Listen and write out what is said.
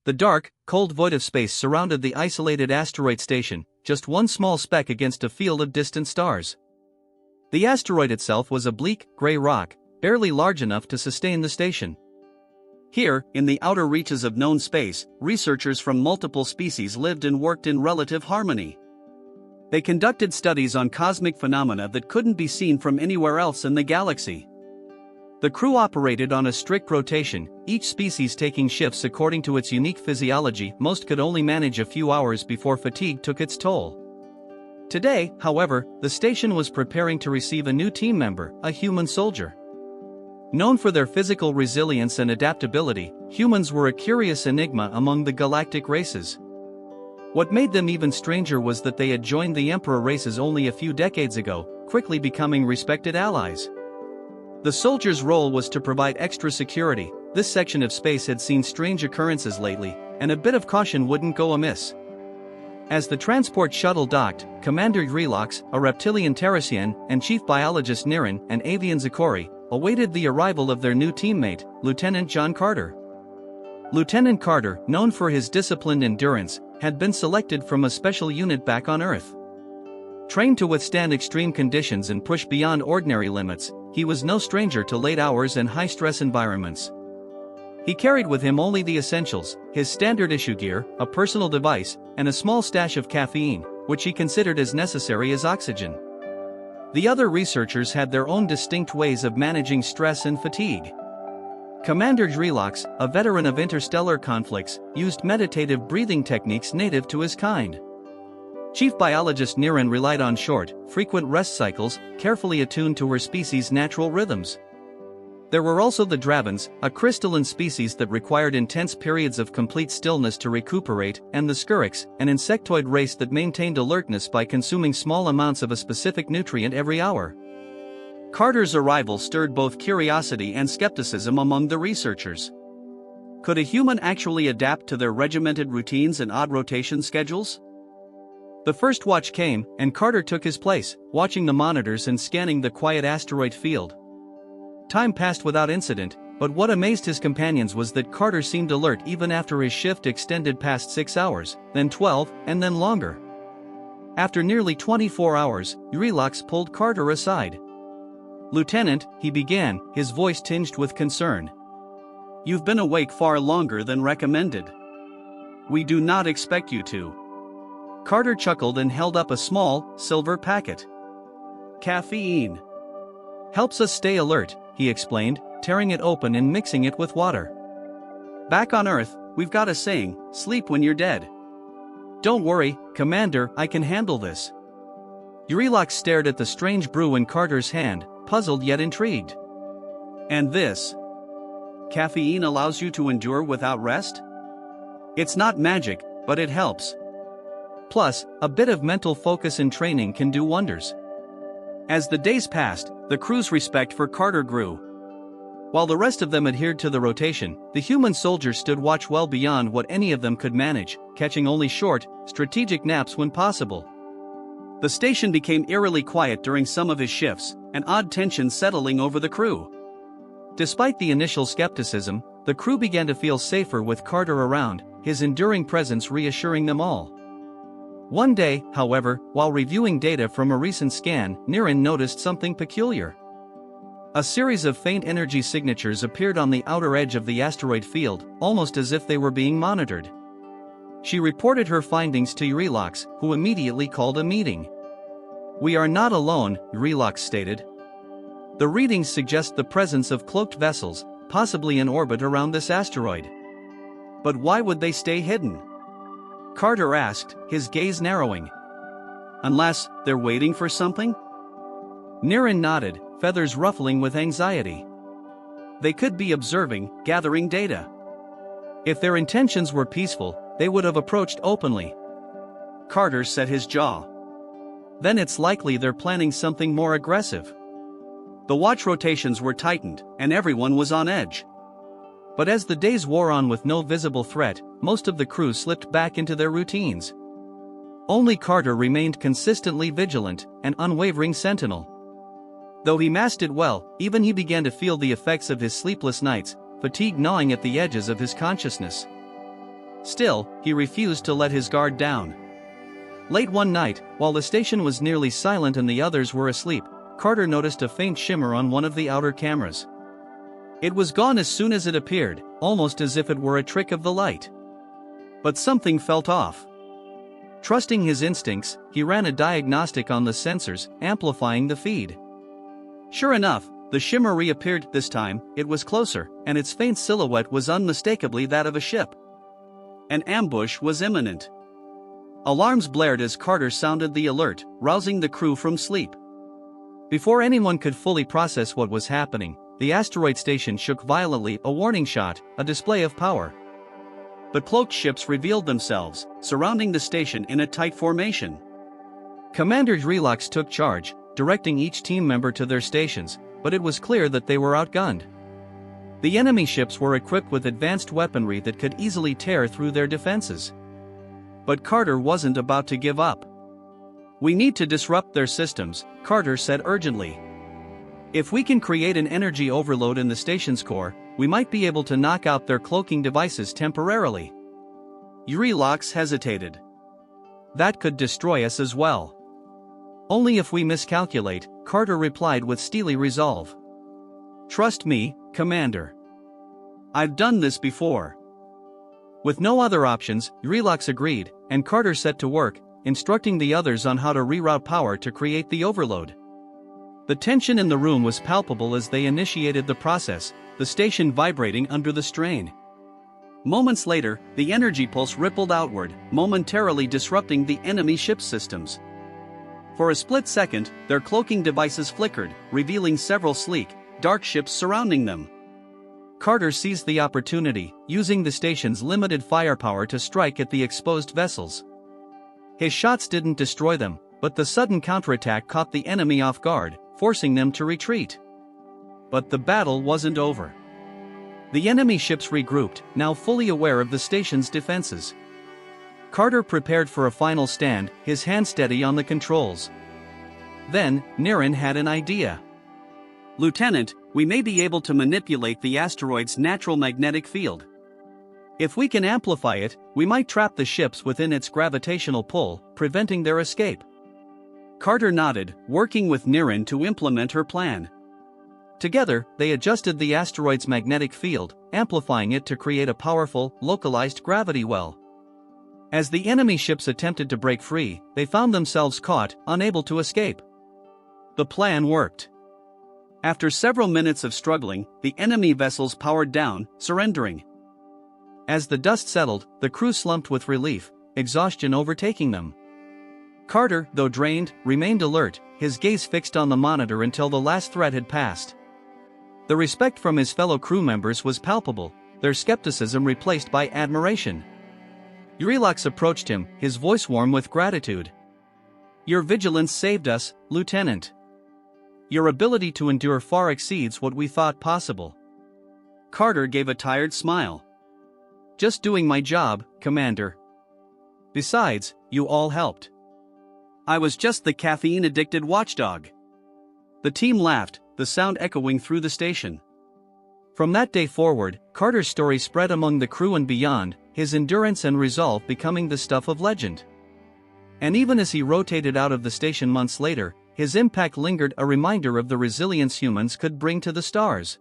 The dark, cold void of space surrounded the isolated asteroid station, just one small speck against a field of distant stars. The asteroid itself was a bleak, gray rock, barely large enough to sustain the station. Here, in the outer reaches of known space, researchers from multiple species lived and worked in relative harmony. They conducted studies on cosmic phenomena that couldn't be seen from anywhere else in the galaxy. The crew operated on a strict rotation, each species taking shifts according to its unique physiology. Most could only manage a few hours before fatigue took its toll. Today, however, the station was preparing to receive a new team member, a human soldier. Known for their physical resilience and adaptability, humans were a curious enigma among the galactic races. What made them even stranger was that they had joined the Emperor races only a few decades ago, quickly becoming respected allies. The soldiers' role was to provide extra security. This section of space had seen strange occurrences lately, and a bit of caution wouldn't go amiss. As the transport shuttle docked, Commander Yrilox, a reptilian Terrasian, and Chief Biologist Nirin, an avian Zikori, awaited the arrival of their new teammate, Lieutenant John Carter. Lieutenant Carter, known for his disciplined endurance, had been selected from a special unit back on Earth. Trained to withstand extreme conditions and push beyond ordinary limits, he was no stranger to late hours and high-stress environments. He carried with him only the essentials, his standard issue gear, a personal device, and a small stash of caffeine, which he considered as necessary as oxygen. The other researchers had their own distinct ways of managing stress and fatigue. Commander Yrilox, a veteran of interstellar conflicts, used meditative breathing techniques native to his kind. Chief Biologist Nirin relied on short, frequent rest cycles, carefully attuned to her species' natural rhythms. There were also the Dravens, a crystalline species that required intense periods of complete stillness to recuperate, and the Skuriks, an insectoid race that maintained alertness by consuming small amounts of a specific nutrient every hour. Carter's arrival stirred both curiosity and skepticism among the researchers. Could a human actually adapt to their regimented routines and odd rotation schedules? The first watch came, and Carter took his place, watching the monitors and scanning the quiet asteroid field. Time passed without incident, but what amazed his companions was that Carter seemed alert even after his shift extended past 6 hours, then 12, and then longer. After nearly 24 hours, Yrilox pulled Carter aside. "Lieutenant," he began, his voice tinged with concern. "You've been awake far longer than recommended. We do not expect you to." Carter chuckled and held up a small, silver packet. "Caffeine. Helps us stay alert," he explained, tearing it open and mixing it with water. "Back on Earth, we've got a saying, sleep when you're dead." "Don't worry, Commander, I can handle this." Yrilox stared at the strange brew in Carter's hand, puzzled yet intrigued. "And this? Caffeine allows you to endure without rest? It's not magic, but it helps. Plus, a bit of mental focus and training can do wonders." As the days passed, the crew's respect for Carter grew. While the rest of them adhered to the rotation, the human soldier stood watch well beyond what any of them could manage, catching only short, strategic naps when possible. The station became eerily quiet during some of his shifts, an odd tension settling over the crew. Despite the initial skepticism, the crew began to feel safer with Carter around, his enduring presence reassuring them all. One day, however, while reviewing data from a recent scan, Nirin noticed something peculiar. A series of faint energy signatures appeared on the outer edge of the asteroid field, almost as if they were being monitored. She reported her findings to Yrilox, who immediately called a meeting. "We are not alone," Yrilox stated. "The readings suggest the presence of cloaked vessels, possibly in orbit around this asteroid. But why would they stay hidden?" Carter asked, his gaze narrowing. "Unless they're waiting for something?" Nirin nodded, feathers ruffling with anxiety. "They could be observing, gathering data. If their intentions were peaceful, they would have approached openly." Carter set his jaw. "Then it's likely they're planning something more aggressive." The watch rotations were tightened, and everyone was on edge. But as the days wore on with no visible threat, most of the crew slipped back into their routines. Only Carter remained consistently vigilant, an unwavering sentinel. Though he masked it well, even he began to feel the effects of his sleepless nights, fatigue gnawing at the edges of his consciousness. Still, he refused to let his guard down. Late one night, while the station was nearly silent and the others were asleep, Carter noticed a faint shimmer on one of the outer cameras. It was gone as soon as it appeared, almost as if it were a trick of the light. But something felt off. Trusting his instincts, he ran a diagnostic on the sensors, amplifying the feed. Sure enough, the shimmer reappeared. This time, it was closer, and its faint silhouette was unmistakably that of a ship. An ambush was imminent. Alarms blared as Carter sounded the alert, rousing the crew from sleep. Before anyone could fully process what was happening, the asteroid station shook violently, a warning shot, a display of power. But cloaked ships revealed themselves, surrounding the station in a tight formation. Commander Relax took charge, directing each team member to their stations, but it was clear that they were outgunned. The enemy ships were equipped with advanced weaponry that could easily tear through their defenses. But Carter wasn't about to give up. "We need to disrupt their systems," Carter said urgently. "If we can create an energy overload in the station's core, we might be able to knock out their cloaking devices temporarily." Relax hesitated. "That could destroy us as well." "Only if we miscalculate," Carter replied with steely resolve. "Trust me, Commander. I've done this before." With no other options, Relax agreed, and Carter set to work, instructing the others on how to reroute power to create the overload. The tension in the room was palpable as they initiated the process, the station vibrating under the strain. Moments later, the energy pulse rippled outward, momentarily disrupting the enemy ship's systems. For a split second, their cloaking devices flickered, revealing several sleek, dark ships surrounding them. Carter seized the opportunity, using the station's limited firepower to strike at the exposed vessels. His shots didn't destroy them, but the sudden counterattack caught the enemy off guard, forcing them to retreat. But the battle wasn't over. The enemy ships regrouped, now fully aware of the station's defenses. Carter prepared for a final stand, his hand steady on the controls. Then, Niren had an idea. "Lieutenant, we may be able to manipulate the asteroid's natural magnetic field. If we can amplify it, we might trap the ships within its gravitational pull, preventing their escape." Carter nodded, working with Niren to implement her plan. Together, they adjusted the asteroid's magnetic field, amplifying it to create a powerful, localized gravity well. As the enemy ships attempted to break free, they found themselves caught, unable to escape. The plan worked. After several minutes of struggling, the enemy vessels powered down, surrendering. As the dust settled, the crew slumped with relief, exhaustion overtaking them. Carter, though drained, remained alert, his gaze fixed on the monitor until the last threat had passed. The respect from his fellow crew members was palpable, their skepticism replaced by admiration. Relax approached him, his voice warm with gratitude. "Your vigilance saved us, Lieutenant. Your ability to endure far exceeds what we thought possible." Carter gave a tired smile. "Just doing my job, Commander. Besides, you all helped. I was just the caffeine-addicted watchdog." The team laughed, the sound echoing through the station. From that day forward, Carter's story spread among the crew and beyond, his endurance and resolve becoming the stuff of legend. And even as he rotated out of the station months later, his impact lingered, a reminder of the resilience humans could bring to the stars.